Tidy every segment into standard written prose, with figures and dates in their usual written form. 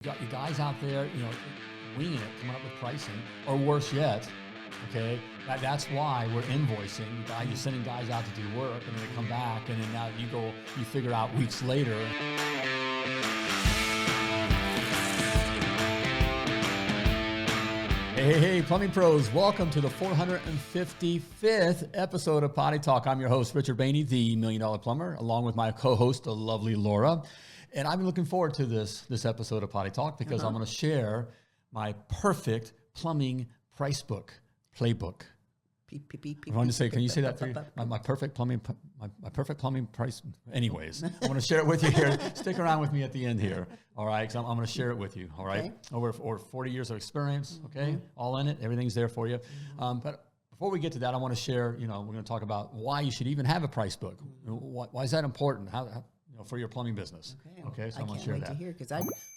Got you guys out there, winging it, coming up with pricing, or worse yet, okay, that's why we're invoicing. You're sending guys out to do work, and then they come back, and then now you figure out weeks later. Hey, plumbing pros, welcome to the 455th episode of Potty Talk. I'm your host, Richard Bainey, the $1 Million Plumber, along with my co-host, the lovely Laura. And I'm looking forward to this episode of Potty Talk because I'm going to share my perfect plumbing price book, playbook. I want to say, can you say that for you? My perfect plumbing price. Anyways, I want to share it with you here. Stick around with me at the end here. All right, because I'm going to share it with you. All right, over 40 years of experience. Okay, all in it. Everything's there for you. But before we get to that, I want to share. We're going to talk about why you should even have a price book. Why is that important? How for your plumbing business. Okay, so I'm going to share that. I can't wait to hear, because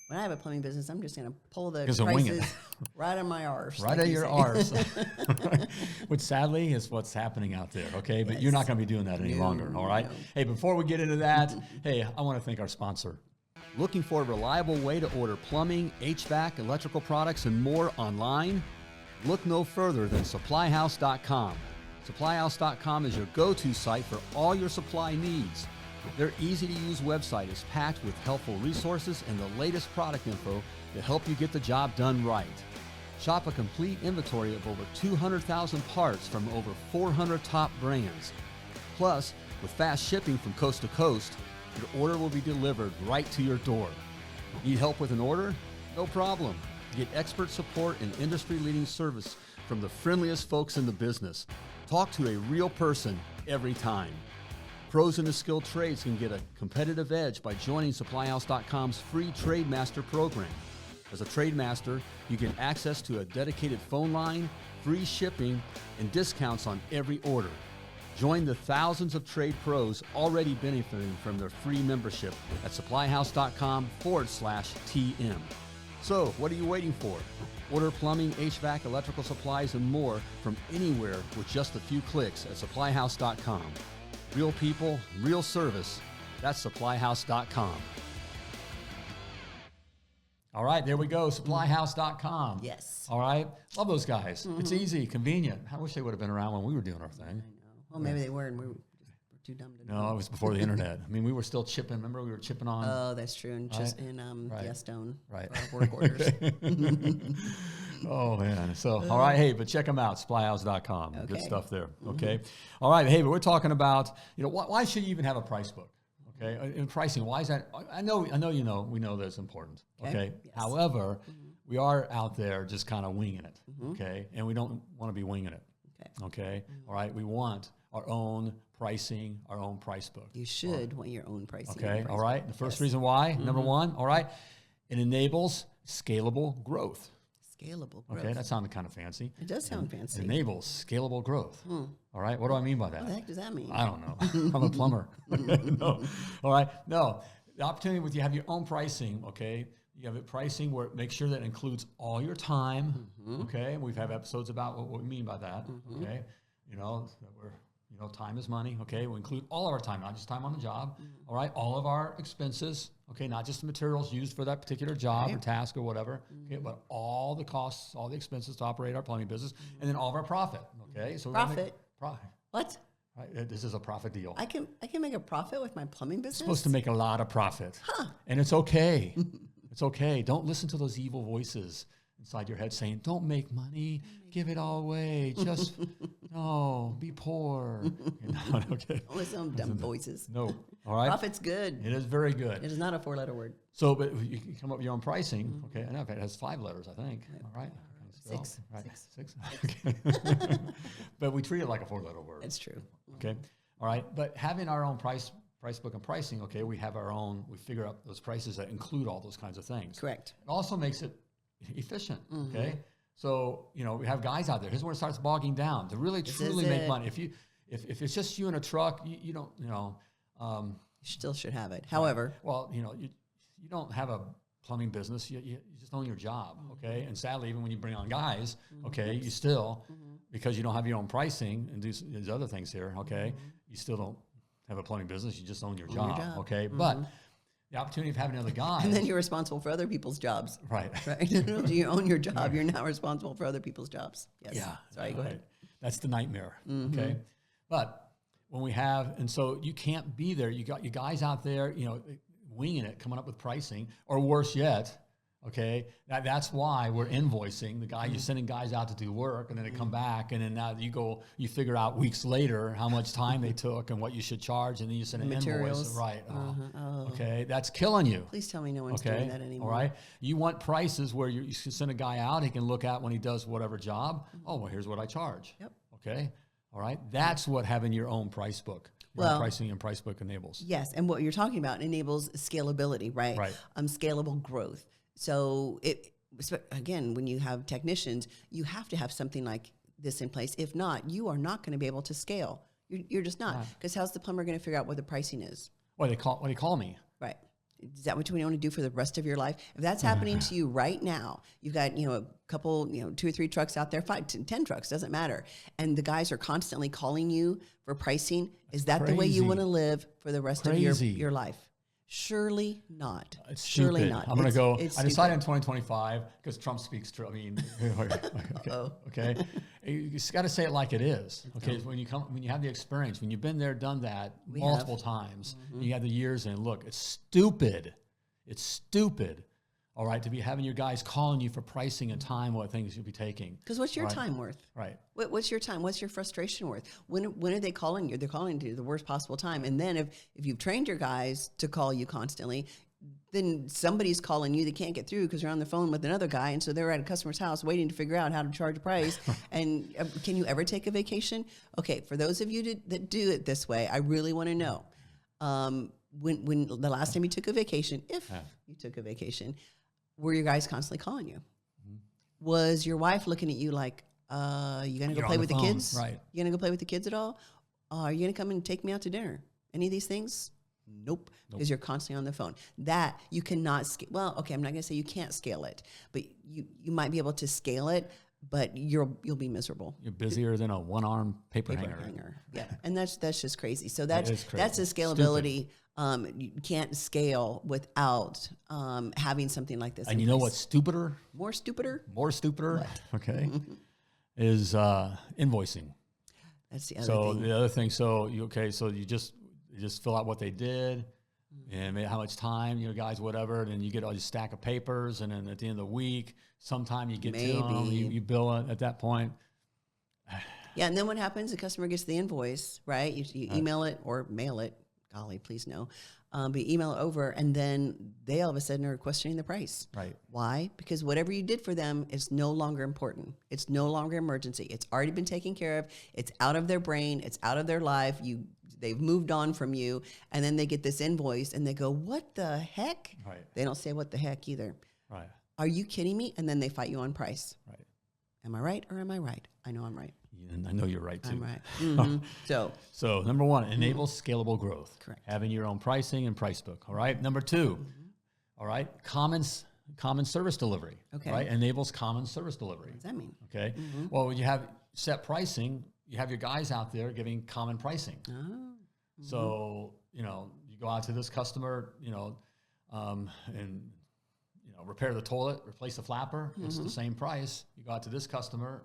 when I have a plumbing business, I'm just going to pull the prices right on my arse. Right at your arse. Which sadly is what's happening out there, okay? But you're not going to be doing that any longer, all right? No. Hey, before we get into that, hey, I want to thank our sponsor. Looking for a reliable way to order plumbing, HVAC, electrical products, and more online? Look no further than supplyhouse.com. Supplyhouse.com is your go-to site for all your supply needs. Their easy-to-use website is packed with helpful resources and the latest product info to help you get the job done right. Shop a complete inventory of over 200,000 parts from over 400 top brands. Plus, with fast shipping from coast to coast, your order will be delivered right to your door. Need help with an order? No problem. Get expert support and industry-leading service from the friendliest folks in the business. Talk to a real person every time. Pros in the skilled trades can get a competitive edge by joining SupplyHouse.com's free Trade Master program. As a Trade Master, you get access to a dedicated phone line, free shipping, and discounts on every order. Join the thousands of trade pros already benefiting from their free membership at SupplyHouse.com/TM. So, what are you waiting for? Order plumbing, HVAC, electrical supplies, and more from anywhere with just a few clicks at SupplyHouse.com. Real people, real service. That's supplyhouse.com. All right, there we go, supplyhouse.com. Yes. All right, love those guys. It's easy, convenient. I wish they would have been around when we were doing our thing. I know. Well, maybe they were, and we were too dumb to know. No, it was before the internet. I mean, we were still chipping. Remember, we were chipping on. Oh, that's true. And just in Stone. Right. For our work orders. Oh, man. So, all right. Hey, but check them out, supplyhouse.com. Okay. Good stuff there. Okay. All right. Hey, but we're talking about, why should you even have a price book? Okay. And pricing, why is that? I know, we know that's important. Okay. Yes. However, we are out there just kind of winging it. Okay. And we don't want to be winging it. Okay. All right. We want our own pricing, our own price book. You should want your own pricing. Okay. All right. The first reason why, number one, all right, it enables scalable growth. Scalable growth. Okay, that sounded kind of fancy. It does sound fancy. It enables scalable growth. All right, what do I mean by that? What the heck does that mean? I don't know. I'm a plumber. No. All right, no. The opportunity with you have your own pricing, okay? You have a pricing where make sure that includes all your time, okay? We've had episodes about what we mean by that, okay? Time is money, okay? We include all of our time, not just time on the job, all right? All of our expenses, okay? Not just the materials used for that particular job or task or whatever, okay? But all the costs, all the expenses to operate our plumbing business, and then all of our profit, okay? So profit? Profit. What? Right? This is a profit deal. I can make a profit with my plumbing business? It's supposed to make a lot of profit. And it's okay. It's okay. Don't listen to those evil voices inside your head saying, don't make money, give it all away, just, no, be poor. Okay. Don't listen to dumb voices. No, all right? Profit's good. It is very good. It is not a 4-letter word. So, but you can come up with your own pricing, okay? And it has 5 letters, I think, all right? Six. Right. Six. Okay. But we treat it like a 4-letter word. That's true. Okay, all right? But having our own price book and pricing, okay, we have our own, we figure out those prices that include all those kinds of things. Correct. It also makes it efficient, okay? So, we have guys out there. Here's where it starts bogging down. To really, truly make money. If it's just you in a truck, you don't, you still should have it. However. Well, you don't have a plumbing business. You just own your job, okay? And sadly, even when you bring on guys, okay, you still, because you don't have your own pricing and do these other things here, okay, you still don't have a plumbing business. You just own your job, okay? But the opportunity of having another guy. And then you're responsible for other people's jobs. Right. Right. You own your job. You're now responsible for other people's jobs. Yes. Yeah. Sorry, go ahead. That's the nightmare. Okay. But when we have, and so you can't be there. You got you guys out there, you know, winging it, coming up with pricing, or worse yet, okay, that's why we're invoicing the guy. You're sending guys out to do work, and then they come back, and then now you figure out weeks later how much time they took and what you should charge, and then you send an Materials. invoice. Right. Okay, that's killing you. Please tell me no one's doing that anymore. All right. You want prices where you can send a guy out, he can look at when he does whatever job. Oh, well, here's what I charge. Yep. Okay. All right. That's what having your own price book. Well, pricing and price book enables. Yes, and what you're talking about enables scalability, right? Right. Scalable growth. So again, when you have technicians, you have to have something like this in place. If not, you are not going to be able to scale. You're just not. Because how's the plumber going to figure out what the pricing is? What do they call me? Right. Is that what you want to do for the rest of your life? If that's happening to you right now, you've got, a couple, 2 or 3 trucks out there, 5 to 10 trucks, doesn't matter. And the guys are constantly calling you for pricing. Is that the way you want to live for the rest of your life? Surely not. It's Surely stupid. not. I'm going to go. I stupid. decided in 2025 because Trump speaks true. I mean, okay. You just got to say it like it is. Okay. When you have the experience, when you've been there, done that multiple times, you have the years in. Look, it's stupid. It's stupid. All right, to be having your guys calling you for pricing and time, what things you'll be taking. Because what's your time worth? Right. What's your time? What's your frustration worth? When are they calling you? They're calling you the worst possible time. And then if you've trained your guys to call you constantly, then somebody's calling you. They can't get through because you're on the phone with another guy. And so they're at a customer's house waiting to figure out how to charge a price. And can you ever take a vacation? Okay, for those of you that do it this way, I really want to know. When the last time you took a vacation, if you took a vacation, were your guys constantly calling you? Was your wife looking at you like, you going to go play with the kids? Right. You going to go play with the kids at all? Are you going to come and take me out to dinner? Any of these things? Nope. Because you're constantly on the phone. That you cannot scale. Well, okay, I'm not going to say you can't scale it, but you might be able to scale it, but you'll be miserable. You're busier than a one-arm paper hanger. Yeah, and that's just crazy. So that's a scalability. You can't scale without having something like this. And you know what's stupider? More stupider? More stupider. What? Okay. Is invoicing. That's the other thing. So the other thing. So you just fill out what they did and how much time, guys, whatever. And then you get all your stack of papers. And then at the end of the week, sometime you get to them, you bill it at that point. Yeah. And then what happens? The customer gets the invoice, right? You email it or mail it. Golly, please no. But you email it over, and then they all of a sudden are questioning the price. Right. Why? Because whatever you did for them is no longer important. It's no longer emergency. It's already been taken care of. It's out of their brain. It's out of their life. They've moved on from you, and then they get this invoice, and they go, "What the heck?" Right. They don't say what the heck either. Right. Are you kidding me? And then they fight you on price. Right. Am I right or am I right? I know I'm right. And I know you're right, too. I'm right. Mm-hmm. So number one, enable scalable growth. Correct. Having your own pricing and price book. All right. Number two, all right, common service delivery. Okay. Right. Enables common service delivery. What does that mean? Okay. Well, when you have set pricing, you have your guys out there giving common pricing. Oh. So, you go out to this customer, and repair the toilet, replace the flapper. It's the same price. You go out to this customer,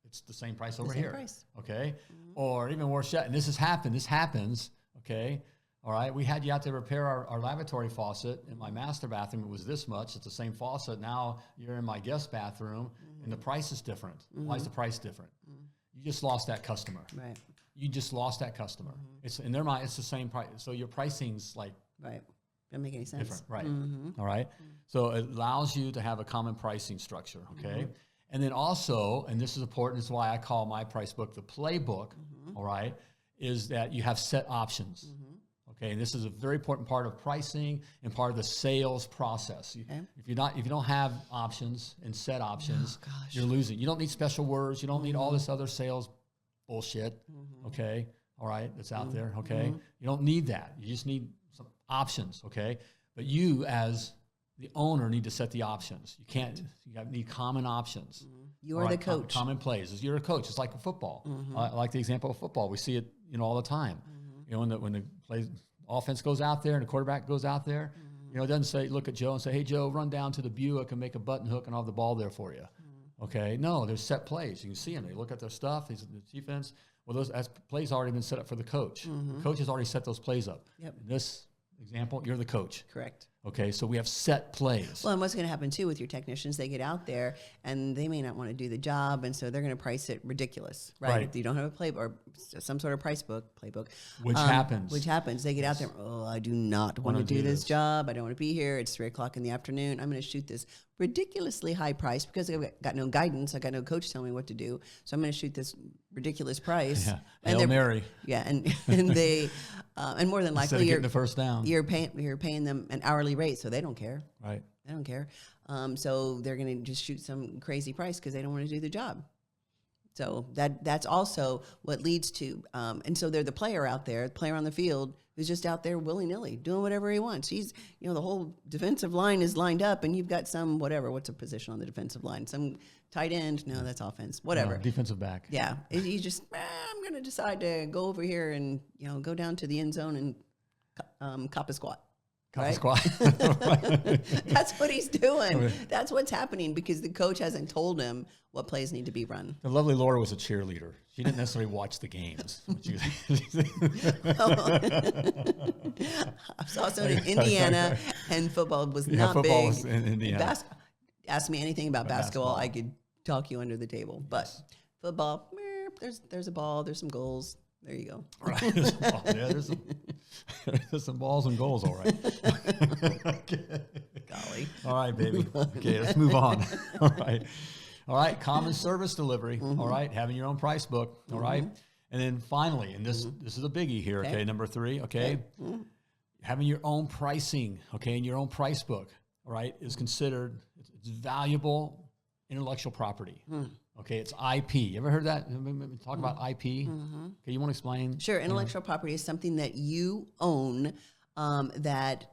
it's the same price over here. Okay. Or even worse yet, and this happens. Okay. All right. We had you out to repair our lavatory faucet in my master bathroom. It was this much. It's the same faucet. Now you're in my guest bathroom and the price is different. Why is the price different? You just lost that customer. Right. You just lost that customer. It's in their mind, it's the same price. So your pricing's like right. Doesn't make any sense. Different, right. All right. So it allows you to have a common pricing structure, okay? And then also, and this is important, this is why I call my price book the playbook, all right, is that you have set options, okay? And this is a very important part of pricing and part of the sales process. If you don't have options and set options, you're losing. You don't need special words. You don't need all this other sales bullshit, okay? All right, that's out there, okay? You don't need that. You just need some options, okay? But you as the owner need to set the options. You need common options. You are the coach. Common plays. You're a coach. It's like football. I like the example of football. We see it, all the time. When the offense goes out there and the quarterback goes out there, You know, it doesn't say, look at Joe and say, hey, Joe, run down to the Buick and make a button hook and I'll have the ball there for you. Okay, no, there's set plays. You can see them. They look at their stuff. He's the defense. Well, those plays already been set up for the coach. The coach has already set those plays up. Yep. In this example, you're the coach. Correct. Okay, so we have set plays. Well, and what's going to happen too with your technicians? They get out there and they may not want to do the job, and so they're going to price it ridiculous, right? If you don't have a playbook or some sort of playbook, which happens. Which happens. They get out there. Oh, I do not want to do this job. I don't want to be here. It's 3:00 in the afternoon. I'm going to shoot this ridiculously high price because I've got no guidance. I got no coach telling me what to do. So I'm going to shoot this ridiculous price. Yeah. Hail Mary. Yeah, and they and more than likely you're getting the first down. You're paying them an hourly rate, so they don't care. Right. They don't care. So they're going to just shoot some crazy price because they don't want to do the job. So that's also what leads to, and so they're the player out there, the player on the field who's just out there willy-nilly doing whatever he wants. He's, the whole defensive line is lined up and you've got some, what's a position on the defensive line? Some tight end. No, that's offense. Whatever. No, defensive back. Yeah. He's just, I'm going to decide to go over here and, go down to the end zone and cop a squat. Right? That's what he's doing. That's what's happening because the coach hasn't told him what plays need to be run. The lovely Laura was a cheerleader. She didn't necessarily watch the games. I was also in Indiana, and football was not football big. Was in Indiana. Ask me anything about basketball, I could talk you under the table. But football, there's a ball, there's some goals. There you go. Right. There's some balls and goals, all right. Okay. Golly. All right, baby. Okay, let's move on. All right. All right, common service delivery. All right, having your own price book. All right. And then finally, and this is a biggie here, okay, number 3, okay. Having your own pricing, okay, and your own price book, all right, is considered, it's valuable intellectual property. Okay, it's IP. You ever heard that? Talk about IP? Okay, you want to explain? Sure. Intellectual property is something that you own that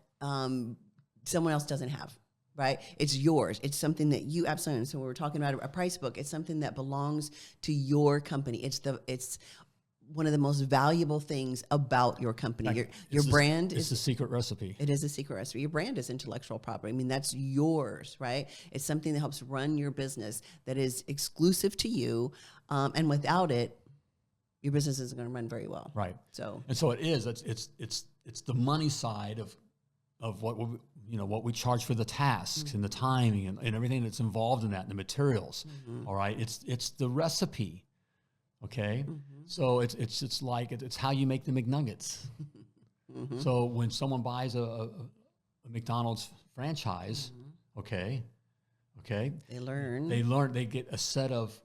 someone else doesn't have, right? It's yours. It's something that you absolutely. So when we're talking about a price book, it's something that belongs to your company. It's one of the most valuable things about your company. Your brand is the secret recipe. It is a secret recipe. Your brand is intellectual property. I mean, that's yours, right? It's something that helps run your business that is exclusive to you. And without it, your business isn't going to run very well. Right. So it is. It's the money side of what we charge for the tasks and the timing and everything that's involved in that, and the materials. All right. It's the recipe. Okay, so it's like it's how you make the McNuggets. So when someone buys a McDonald's franchise, okay, they learn. They get a set of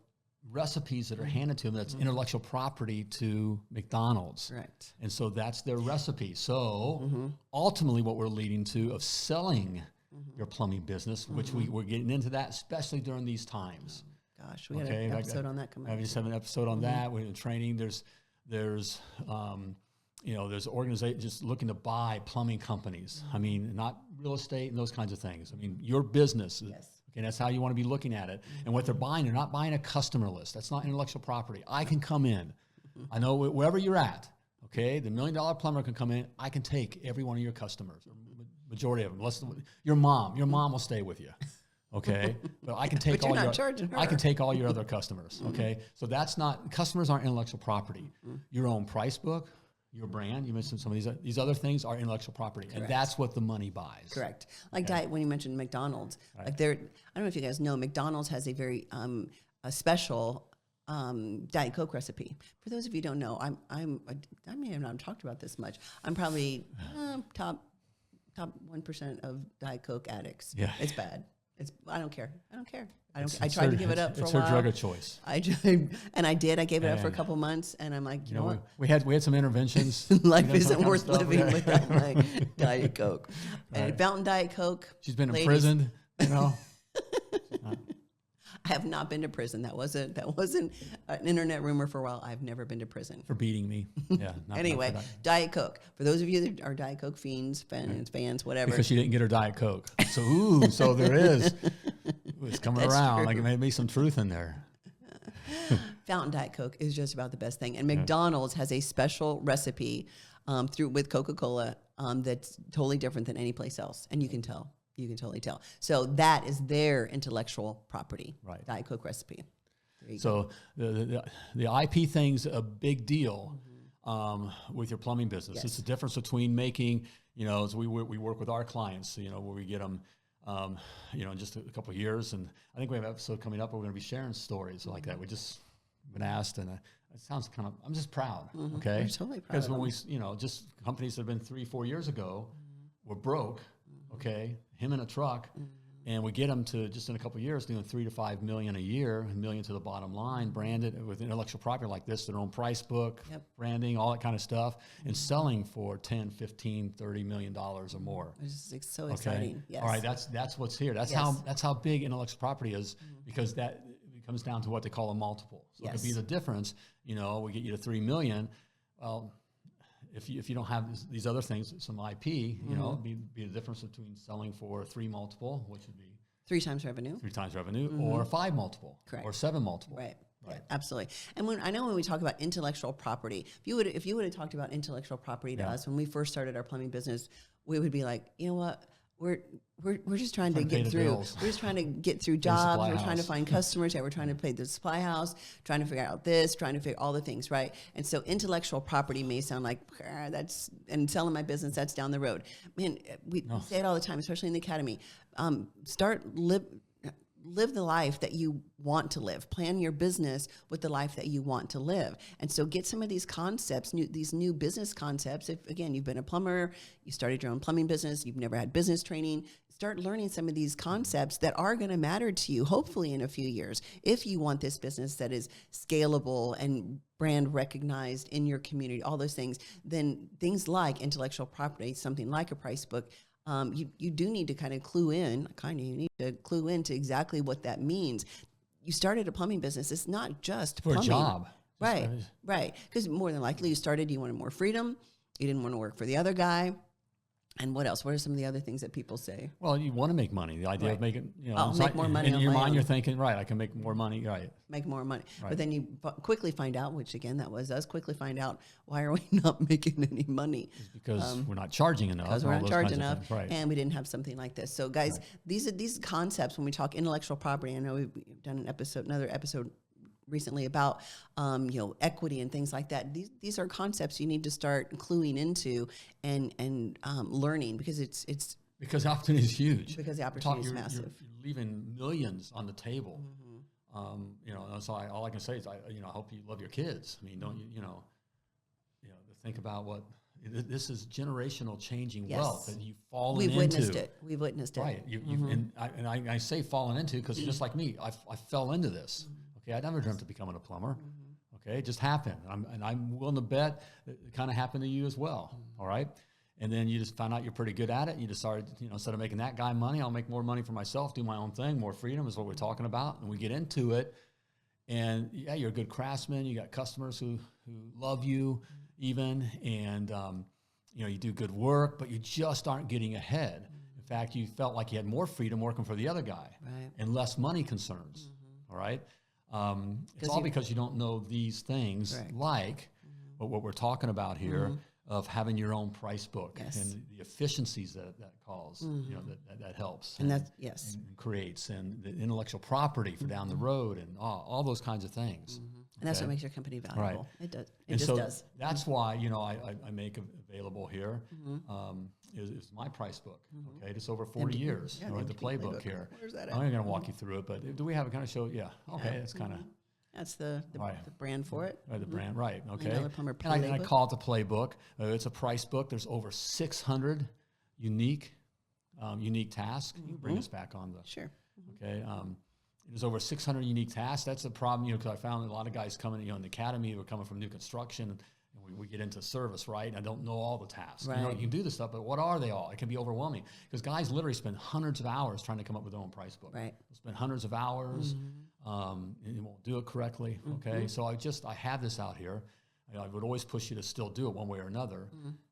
recipes that are handed to them that's intellectual property to McDonald's. Correct. And so that's their recipe. So ultimately, what we're leading to of selling your plumbing business, which we're getting into that, especially during these times. Gosh, we got an episode on that coming up. I just have an episode on that. We're in training. There's organizations just looking to buy plumbing companies. I mean, not real estate and those kinds of things. I mean, your business. Yes. Okay, that's how you want to be looking at it. And what they're buying, they're not buying a customer list. That's not intellectual property. I can come in. I know wherever you're at. Okay, the $1 million plumber can come in. I can take every one of your customers, or majority of them. Your mom will stay with you. Okay, but I can take all your other customers. Okay, so customers aren't intellectual property. Your own price book, your brand. You mentioned some of these other things are intellectual property, and that's what the money buys. Correct. Like diet. When you mentioned McDonald's, I don't know if you guys know, McDonald's has a very a special Diet Coke recipe. For those of you who don't know, I may have not talked about this much. I'm probably top 1% of Diet Coke addicts. Yeah, it's bad. I don't care. I tried to give it up for a while. It's her drug of choice. I did. I gave it up for a couple months, and I'm like, you know what? We had some interventions. Life isn't worth living without my Diet Coke. And Fountain Diet Coke. She's been imprisoned. I have not been to prison. That wasn't an internet rumor for a while. I've never been to prison for beating me. Yeah. Anyway, Diet Coke. For those of you that are Diet Coke fiends, fans, whatever. Because she didn't get her Diet Coke. So there is. It's coming That's around. True. Like it may be some truth in there. Fountain Diet Coke is just about the best thing. And McDonald's has a special recipe with Coca-Cola that's totally different than any place else, and you can tell. You can totally tell. So that is their intellectual property. Right. Diet Coke recipe. So the IP thing's a big deal with your plumbing business. Yes. It's the difference between making, as we work with our clients, where we get them, in just a couple of years. And I think we have an episode coming up where we're going to be sharing stories like that. We just been asked, and it sounds I'm just proud. Okay. We're totally proud. Because when we, just companies that have been 3-4 years ago were broke, okay, him in a truck. And we get them to just in a couple of years doing $3 to $5 million a year, $1 million to the bottom line, branded with intellectual property like this, their own price book, branding, all that kind of stuff, and selling for $10, $15, $30 million or more. It's so exciting. Yes. All right, that's what's here. That's how big intellectual property is, because that it comes down to what they call a multiple. So it could be the difference. We get you to $3 million. Well, if you don't have these other things, some IP, it'd be the difference between selling for 3 multiple, which would be 3 times revenue, 3 times revenue, or 5 multiple, correct, or 7 multiple. Right. Yeah, absolutely. And when we talk about intellectual property, if you would have talked about intellectual property to us when we first started our plumbing business, we would be like, you know what? We're just trying to get through. We're just trying to get through jobs. We're trying to find customers. We're trying to pay the supply house, trying to figure out this, trying to figure all the things, right? And so intellectual property may sound like and selling my business, that's down the road. Man, we say it all the time, especially in the academy. Live the life that you want to live. Plan your business with the life that you want to live. And so get some of these concepts, these new business concepts. If, again, you've been a plumber, you started your own plumbing business, you've never had business training, start learning some of these concepts that are going to matter to you, hopefully in a few years. If you want this business that is scalable and brand recognized in your community, all those things, then things like intellectual property, something like a price book, you do need to kind of clue in to exactly what that means. You started a plumbing business. It's not just for plumbing. a job. Right. Because more than likely you wanted more freedom. You didn't want to work for the other guy. And what else? What are some of the other things that people say? Well, you want to make money. The idea of making, make more money in your mind, own. You're thinking, right, I can make more money, right. Make more money. Right. But then you quickly find out, which again, that was us, quickly find out, why are we not making any money? It's because we're not charging enough. Because we're not charging enough, right. And we didn't have something like this. So guys, these concepts, when we talk intellectual property, I know we've done another episode recently about equity and things like that. These are concepts you need to start cluing into and learning, because it's because the opportunity is huge. Because the opportunity is massive. You're leaving millions on the table. So all I can say is I hope you love your kids. I mean, don't you think about what this is, generational changing wealth that you've fallen into. We've witnessed it. Right. And I say fallen into because just like me, I fell into this. Okay, I never dreamt of becoming a plumber. Okay, it just happened. And I'm willing to bet it kind of happened to you as well. All right. And then you just found out you're pretty good at it. You decided, instead of making that guy money, I'll make more money for myself, do my own thing. More freedom is what we're talking about. And we get into it. And you're a good craftsman. You got customers who love you even. And, you do good work, but you just aren't getting ahead. In fact, you felt like you had more freedom working for the other guy and less money concerns. All right. It's all because you don't know these things, what we're talking about here of having your own price book and the efficiencies that calls, that helps and that and creates, and the intellectual property for down the road, and all those kinds of things. And that's what makes your company valuable. It does. It does. That's why I make available here is my price book. Okay, it's over 40 years. The playbook here. Where's that I'm not going to walk you through it, but do we have a kind of show? Yeah. Okay, that's kind of. That's the brand for it. The brand, right? Okay. Plumber and I call it the playbook. It's a price book. There's over 600 unique tasks. You can bring us back on the. Sure. Okay. There's over 600 unique tasks. That's a problem, because I found a lot of guys coming, in the academy who are coming from new construction, and we get into service, right? And I don't know all the tasks. Right. You can do this stuff, but what are they all? It can be overwhelming, because guys literally spend hundreds of hours trying to come up with their own price book. Right. They'll spend hundreds of hours, and you won't do it correctly. Okay. So I have this out here. I would always push you to still do it one way or another.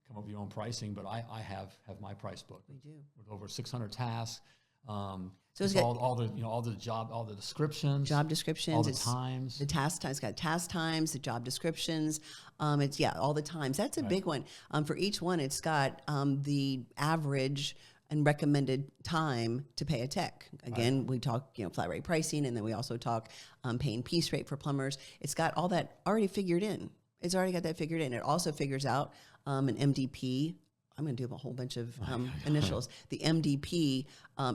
Come up with your own pricing, but I have my price book. We do. With over 600 tasks. So it's got got all the descriptions, job descriptions, all the times, the task times. It's got task times, the job descriptions. It's all the times. That's a big one. For each one, it's got the average and recommended time to pay a tech. Again, we talk flat rate pricing, and then we also talk pay and piece rate for plumbers. It's got all that already figured in. It's already got that figured in. It also figures out an MDP. I'm going to do a whole bunch of initials. The MDP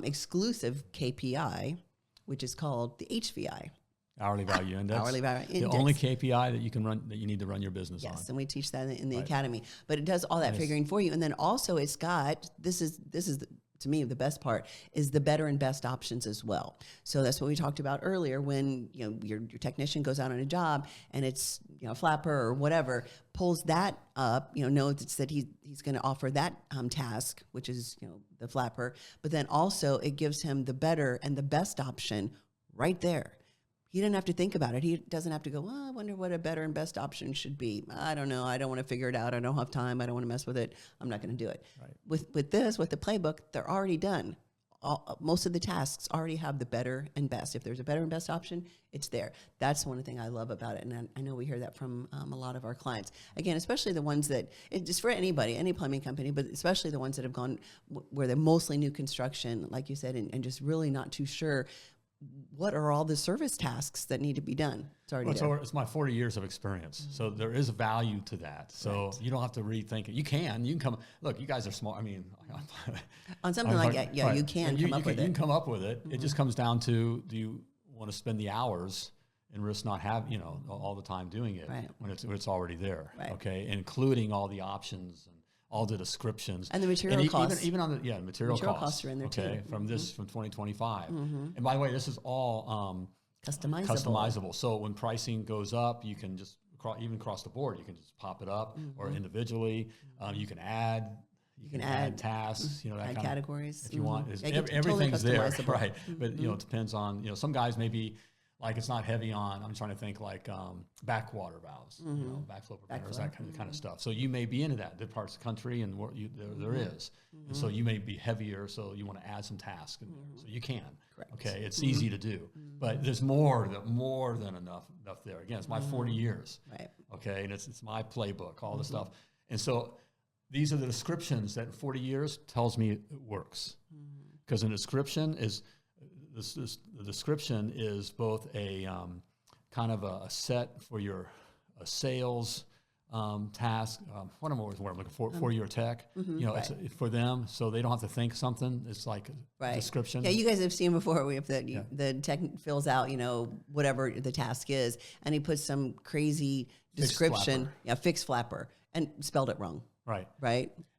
exclusive KPI, which is called the HVI. Hourly Value Index. Hourly Value Index. The only KPI that you can run, that you need to run your business on. Yes, and we teach that in the academy. But it does all that figuring for you. And then also it's got, this is to me, the best part is the better and best options as well. So that's what we talked about earlier when your technician goes out on a job and it's flapper or whatever, pulls that up, knows that he's going to offer that task, which is the flapper, but then also it gives him the better and the best option right there. He didn't have to think about it. He doesn't have to go, well, I wonder what a better and best option should be. I don't know. I don't want to figure it out. I don't have time. I don't want to mess with it. I'm not going to do it. Right. With the playbook, they're already done. Most of the tasks already have the better and best. If there's a better and best option, it's there. That's one thing I love about it. And I know we hear that from a lot of our clients. Again, especially the ones that, just for anybody, any plumbing company, but especially the ones that have gone where they're mostly new construction, like you said, and just really not too sure what are all the service tasks that need to be done. It's already there. It's my 40 years of experience. Mm-hmm. So there is a value to that. So you don't have to rethink it. You can come, look, you guys are smart. I mean, on something like that, you can come up with it. You can come up with it. Mm-hmm. It just comes down to, do you want to spend the hours and risk not have, all the time doing it when it's already there. Right. Okay. Including all the options and all the descriptions and the material costs. Even on the material costs are in there too. From 2025. Mm-hmm. And by the way, this is all customizable. So when pricing goes up, you can just even across the board, you can just pop it up, or individually. You can add. You can add tasks. That add kind categories if you want. totally Everything's there, right? Mm-hmm. But it depends on some guys maybe. Like it's not heavy on. I'm trying to think like backwater valves, backflow preventers, that kind of stuff. So you may be into that. There are parts of the country, and there is. And so you may be heavier. So you want to add some tasks, so you can. Correct. Okay, it's easy to do, but there's more than enough there. Again, it's my 40 years. Right. Okay, and it's my playbook, all the stuff, and so these are the descriptions that in 40 years tells me it works, because a description is. The description is both a kind of a set for your sales task. What am I looking for your tech? It's for them, so they don't have to think something. It's like a description. Yeah, you guys have seen before. We have the tech fills out, whatever the task is, and he puts some crazy description. Fixed flapper, and spelled it wrong. Right.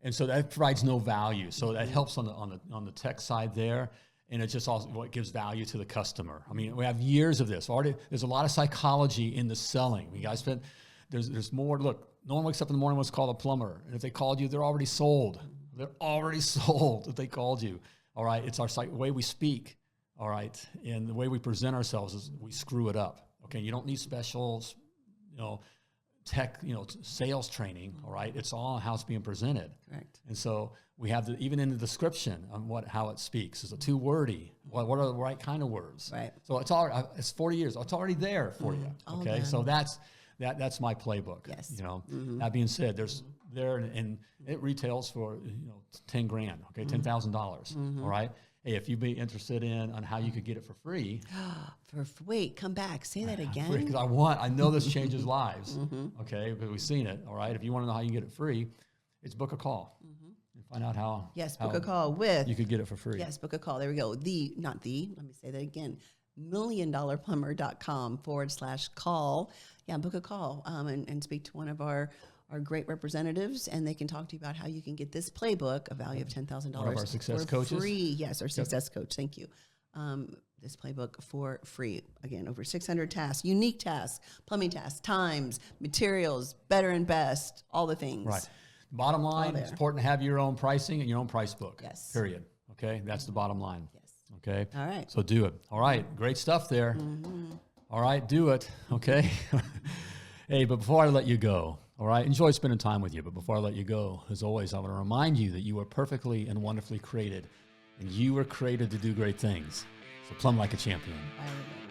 And so that provides no value. So that helps on the tech side there. And it's just also what gives value to the customer. I mean, we have years of this. Already, there's a lot of psychology in the selling. You guys spend, there's more. Look, no one wakes up in the morning what's called a plumber. And if they called you, they're already sold. They're already sold if they called you. All right, it's our way we speak. All right, and the way we present ourselves is we screw it up. Okay, you don't need specials, tech, sales training. All right, it's all how it's being presented. Correct. And so we have even in the description on how it speaks. Is it too wordy? What are the right kind of words? Right. So it's 40 years. It's already there for you. Okay. So that's my playbook. Yes. That being said, there's there and it retails for 10 grand. Okay, $10,000. All right. Hey, if you'd be interested on how you could get it for free. Wait, come back. Say that again. Because I know this changes lives. Okay, because we've seen it. All right. If you want to know how you can get it free, it's book a call. And find out how. Yes, book a call with. You could get it for free. Yes, book a call. There we go. Let me say that again. $milliondollarplumber.com/call. Yeah, book a call and speak to one of our great representatives, and they can talk to you about how you can get this playbook, a value of $10,000. One of our success coaches. Free. Yes, our success coach. Thank you. This playbook for free. Again, over 600 tasks, unique tasks, plumbing tasks, times, materials, better and best, all the things. Right. Bottom line, it's important to have your own pricing and your own price book. Yes. Period. Okay, that's the bottom line. Yes. Okay. All right. So do it. All right. Great stuff there. All right, do it. Okay. Hey, but before I let you go, all right, enjoy spending time with you. But before I let you go, as always, I want to remind you that you are perfectly and wonderfully created and you were created to do great things. So plumb like a champion. Bye, everybody.